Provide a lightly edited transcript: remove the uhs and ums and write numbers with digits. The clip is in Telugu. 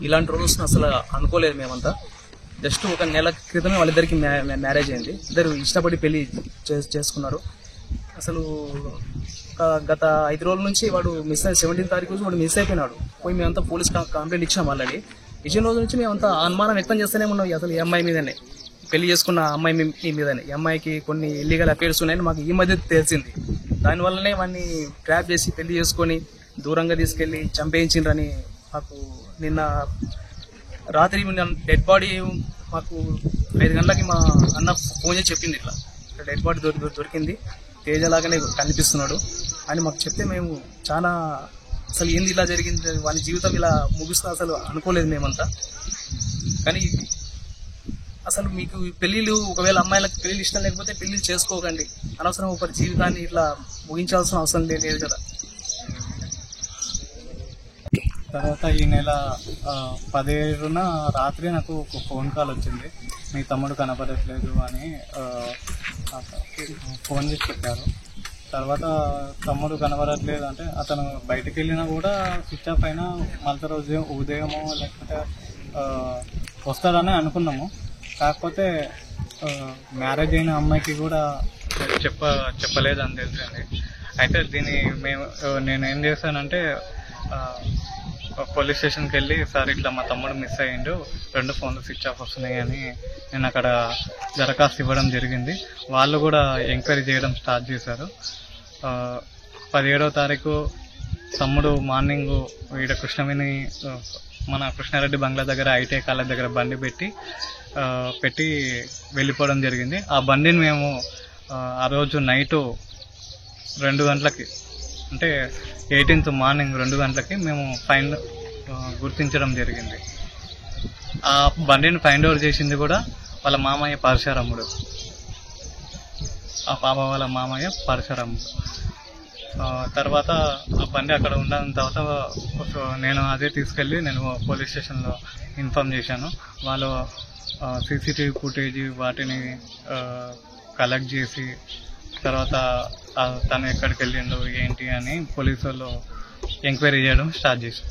ఇలాంటి రోజు అసలు అనుకోలేదు మేమంతా. జస్ట్ ఒక నెల క్రితమే వాళ్ళిద్దరికి మ్యారేజ్ అయింది. ఇద్దరు ఇష్టపడి పెళ్లి చేసుకున్నారు. అసలు గత 5 రోజుల నుంచి వాడు మిస్ అయ్యి 17వ తారీఖు రోజు వాడు మిస్ అయిపోయినాడు. పోయి మేమంతా పోలీస్ కంప్లైంట్ ఇచ్చాం. ఆల్రెడీ ఇచ్చిన రోజు నుంచి మేమంతా అనుమానం వ్యక్తం చేస్తూనే ఉన్నాం. అసలు ఈ అమ్మాయి మీదనే, పెళ్లి చేసుకున్న అమ్మాయి మీదనే, ఈ అమ్మాయికి కొన్ని ఇల్లీగల్ అఫేర్స్ ఉన్నాయని మాకు ఈ మధ్య తెలిసింది. దానివల్లనే వాడిని ట్రాప్ చేసి పెళ్లి చేసుకొని దూరంగా తీసుకెళ్లి చంపేయించిండ్రని మాకు నిన్న రాత్రి డెడ్ బాడీ మాకు 5 గంటలకి మా అన్న ఫోన్ చేసి చెప్పింది, ఇట్లా డెడ్ బాడీ దొరికింది, తేజలాగానే కనిపిస్తున్నాడు అని మాకు చెప్తే మేము చాలా అసలు ఏంది ఇలా జరిగింది, వాని జీవితం ఇలా ముగిస్తా అసలు అనుకోలేదు మేమంతా. కానీ అసలు మీకు పెళ్లిళ్ళు, ఒకవేళ అమ్మాయిలకు పెళ్లిళ్ళు ఇష్టం లేకపోతే పెళ్లిళ్ళు చేసుకోకండి. అనవసరం ఒకరి జీవితాన్ని ఇట్లా ముగించాల్సిన అవసరం లేదు కదా. తర్వాత ఈ నెల 17న రాత్రి నాకు ఒక ఫోన్ కాల్ వచ్చింది. మీ తమ్ముడు కనపడట్లేదు అని ఫోన్ చేసి చెప్పారు. తర్వాత తమ్ముడు కనబడట్లేదు అంటే అతను బయటకు వెళ్ళినా కూడా స్విచ్ ఆఫ్ అయినా మళ్ళీ రోజు ఉదయమో లేకపోతే వస్తాడని అనుకున్నాము. కాకపోతే మ్యారేజ్ అయిన అమ్మాయికి కూడా చెప్పలేదని తెలిసింది. అయితే నేనేం చేశానంటే పోలీస్ స్టేషన్కి వెళ్ళి, సార్ ఇట్లా మా తమ్ముడు మిస్ అయ్యిండు, 2 ఫోన్లు స్విచ్ ఆఫ్ వస్తున్నాయి అని నేను అక్కడ దరఖాస్తు ఇవ్వడం జరిగింది. వాళ్ళు కూడా ఎంక్వైరీ చేయడం స్టార్ట్ చేశారు. 17వ తారీఖు తమ్ముడు మార్నింగ్ ఈడ మన కృష్ణారెడ్డి బంగ్లా దగ్గర ఐటీఐ కాలేజ్ దగ్గర బండి పెట్టి వెళ్ళిపోవడం జరిగింది. ఆ బండిని మేము ఆ రోజు నైటు 2 గంటలకి, అంటే 18th మార్నింగ్ 2 గంటలకి మేము గుర్తించడం జరిగింది. ఆ బండిని ఫైండ్ అవుట్ చేసింది కూడా వాళ్ళ మామయ్య పరశురాముడు, ఆ పాప వాళ్ళ మామయ్య పరశురాముడు. తర్వాత ఆ బండి అక్కడ ఉన్న తర్వాత నేను అదే తీసుకెళ్ళి నేను పోలీస్ స్టేషన్లో ఇన్ఫార్మ్ చేశాను. వాళ్ళు సీసీటీవీ ఫుటేజ్ వాటిని కలెక్ట్ చేసి తర్వాత తను ఎక్కడికి వెళ్ళిండు ఏంటి అని పోలీసు వాళ్ళు ఎంక్వైరీ చేయడం స్టార్ట్ చేశారు.